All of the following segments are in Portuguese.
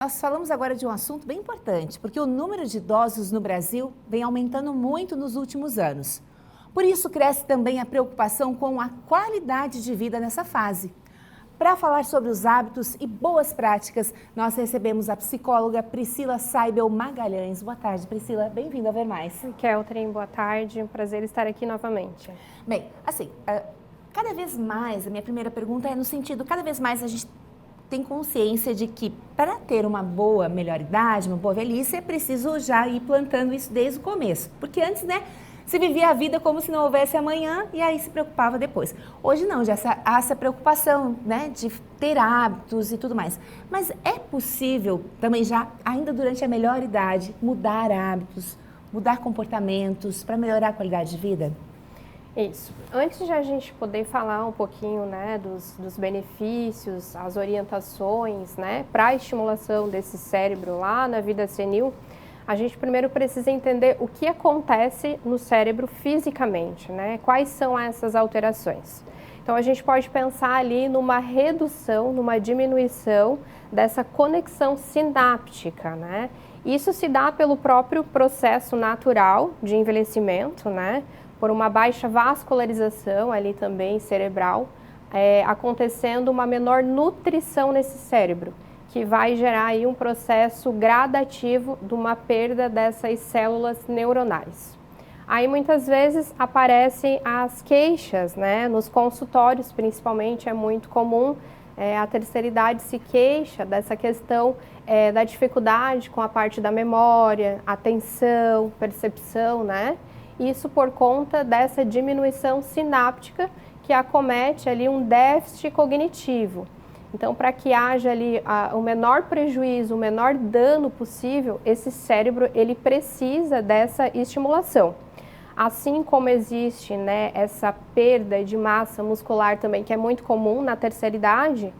Nós falamos agora de um assunto bem importante, porque o número de idosos no Brasil vem aumentando muito nos últimos anos. Por isso, cresce também a preocupação com a qualidade de vida nessa fase. Para falar sobre os hábitos e boas práticas, nós recebemos a psicóloga Priscila Saibel Magalhães. Boa tarde, Priscila. Bem-vinda a Ver Mais. Keltrin, boa tarde. Um prazer estar aqui novamente. Bem, assim, cada vez mais, a minha primeira pergunta é no sentido, cada vez mais a gente tem consciência de que para ter uma boa melhor idade, uma boa velhice, é preciso já ir plantando isso desde o começo. Porque antes, né, se vivia a vida como se não houvesse amanhã e aí se preocupava depois. Hoje não, já há essa preocupação, né, de ter hábitos e tudo mais. Mas é possível também já, ainda durante a melhor idade, mudar hábitos, mudar comportamentos para melhorar a qualidade de vida? Isso. Antes de a gente poder falar um pouquinho, né, dos benefícios, as orientações, né, para a estimulação desse cérebro lá na vida senil, a gente primeiro precisa entender o que acontece no cérebro fisicamente, né? Quais são essas alterações. Então, a gente pode pensar ali numa redução, numa diminuição dessa conexão sináptica, né? Isso se dá pelo próprio processo natural de envelhecimento, né? Por uma baixa vascularização ali também cerebral, acontecendo uma menor nutrição nesse cérebro, que vai gerar aí um processo gradativo de uma perda dessas células neuronais. Aí muitas vezes aparecem as queixas, né? Nos consultórios principalmente é muito comum, a terceira idade se queixa dessa questão da dificuldade com a parte da memória, atenção, percepção, né? Isso por conta dessa diminuição sináptica que acomete ali um déficit cognitivo. Então, para que haja ali o menor prejuízo, o menor dano possível, esse cérebro ele precisa dessa estimulação. Assim como existe, né, essa perda de massa muscular também, que é muito comum na terceira idade,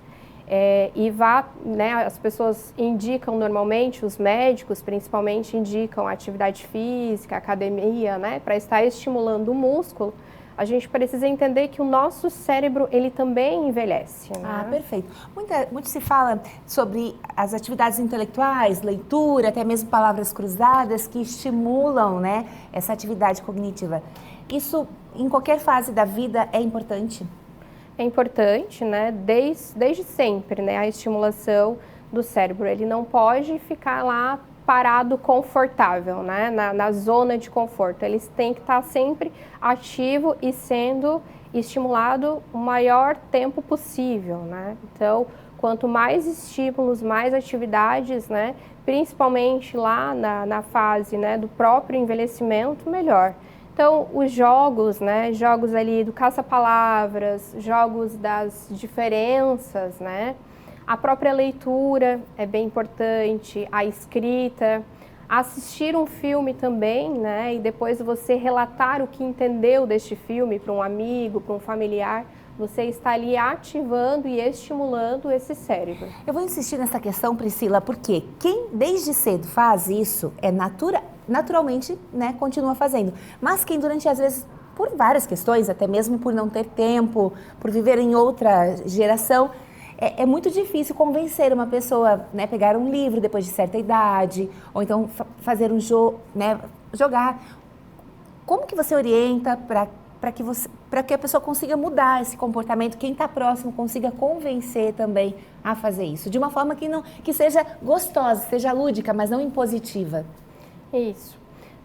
as pessoas indicam normalmente, os médicos principalmente indicam atividade física, academia, né, para estar estimulando o músculo. A gente precisa entender que o nosso cérebro, ele também envelhece, né? Ah, perfeito. Muito se fala sobre as atividades intelectuais, leitura, até mesmo palavras cruzadas que estimulam, né, essa atividade cognitiva. Isso, em qualquer fase da vida, é importante? É importante, né, desde sempre, né, a estimulação do cérebro. Ele não pode ficar lá parado confortável, né, na zona de conforto. Ele tem que estar sempre ativo e sendo estimulado o maior tempo possível, né? Então, quanto mais estímulos, mais atividades, né, principalmente lá na fase, né, do próprio envelhecimento, melhor. Então, os jogos, né, jogos ali do caça-palavras, jogos das diferenças, né, a própria leitura é bem importante, a escrita, assistir um filme também, né, e depois você relatar o que entendeu deste filme para um amigo, para um familiar, você está ali ativando e estimulando esse cérebro. Eu vou insistir nessa questão, Priscila, porque quem desde cedo faz isso é naturalmente, né, continua fazendo. Mas quem durante, às vezes, por várias questões, até mesmo por não ter tempo, por viver em outra geração, é muito difícil convencer uma pessoa, né, pegar um livro depois de certa idade, ou então fazer um jogo, né, jogar. Como que você orienta para que a pessoa consiga mudar esse comportamento, quem está próximo consiga convencer também a fazer isso, de uma forma que seja gostosa, seja lúdica, mas não impositiva? Isso.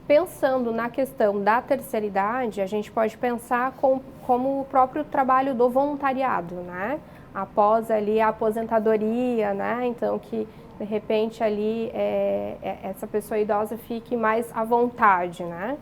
Pensando na questão da terceira idade, a gente pode pensar como o próprio trabalho do voluntariado, né? Após ali a aposentadoria, né? Então que de repente ali essa pessoa idosa fique mais à vontade, né?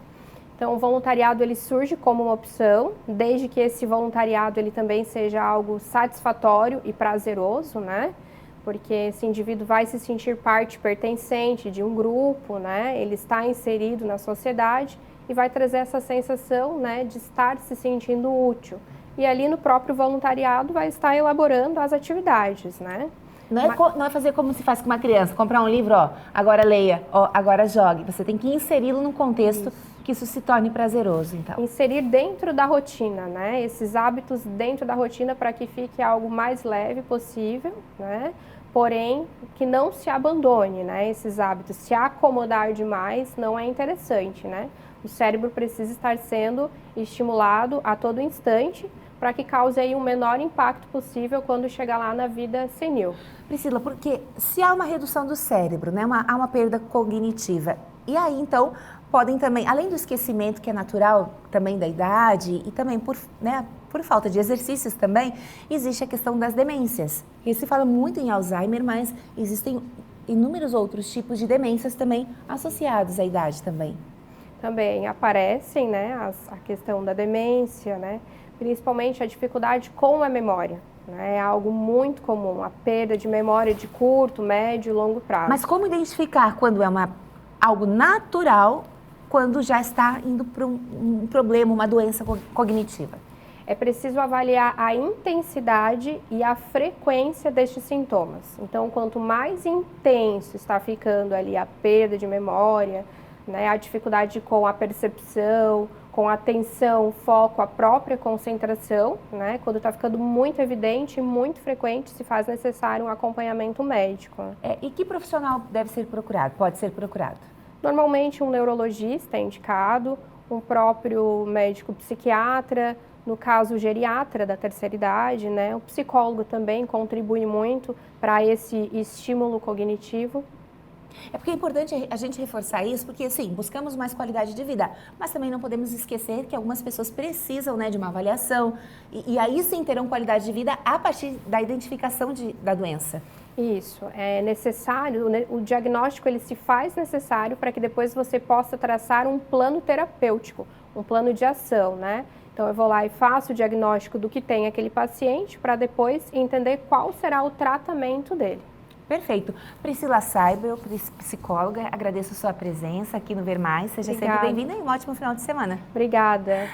Então o voluntariado ele surge como uma opção, desde que esse voluntariado ele também seja algo satisfatório e prazeroso, né? Porque esse indivíduo vai se sentir parte pertencente de um grupo, né? Ele está inserido na sociedade e vai trazer essa sensação, né, de estar se sentindo útil. E ali no próprio voluntariado vai estar elaborando as atividades, né? Não é fazer como se faz com uma criança, comprar um livro, ó, agora leia, ó, agora jogue. Você tem que inseri-lo num contexto que isso se torne prazeroso, então. Inserir dentro da rotina, né? Esses hábitos dentro da rotina para que fique algo mais leve possível, né? porém que não se abandone, né, esses hábitos. Se acomodar demais não é interessante, né? O cérebro precisa estar sendo estimulado a todo instante para que cause aí um menor impacto possível quando chegar lá na vida senil. Priscila, porque se há uma redução do cérebro, né, há uma perda cognitiva, e aí então podem também, além do esquecimento que é natural também da idade e também por falta de exercícios também, existe a questão das demências. E se fala muito em Alzheimer, mas existem inúmeros outros tipos de demências também associados à idade também. Também aparecem, né, a questão da demência, né, principalmente a dificuldade com a memória. É algo muito comum, a perda de memória de curto, médio e longo prazo. Mas como identificar quando é algo natural, quando já está indo para um problema, uma doença cognitiva? É preciso avaliar a intensidade e a frequência destes sintomas. Então, quanto mais intenso está ficando ali a perda de memória, né, a dificuldade com a percepção, com a atenção, foco, a própria concentração, né, quando está ficando muito evidente e muito frequente, se faz necessário um acompanhamento médico. E que profissional deve ser procurado, pode ser procurado? Normalmente um neurologista é indicado, um próprio médico psiquiatra, no caso geriatra da terceira idade, né, o psicólogo também contribui muito para esse estímulo cognitivo. É porque é importante a gente reforçar isso, porque sim, buscamos mais qualidade de vida, mas também não podemos esquecer que algumas pessoas precisam, né, de uma avaliação e aí sim terão qualidade de vida a partir da identificação da doença. Isso, é necessário, o diagnóstico ele se faz necessário para que depois você possa traçar um plano terapêutico, um plano de ação, né? Então eu vou lá e faço o diagnóstico do que tem aquele paciente para depois entender qual será o tratamento dele. Perfeito. Priscila Seibel, psicóloga, agradeço a sua presença aqui no Ver Mais. Seja sempre bem-vinda e um ótimo final de semana. Obrigada.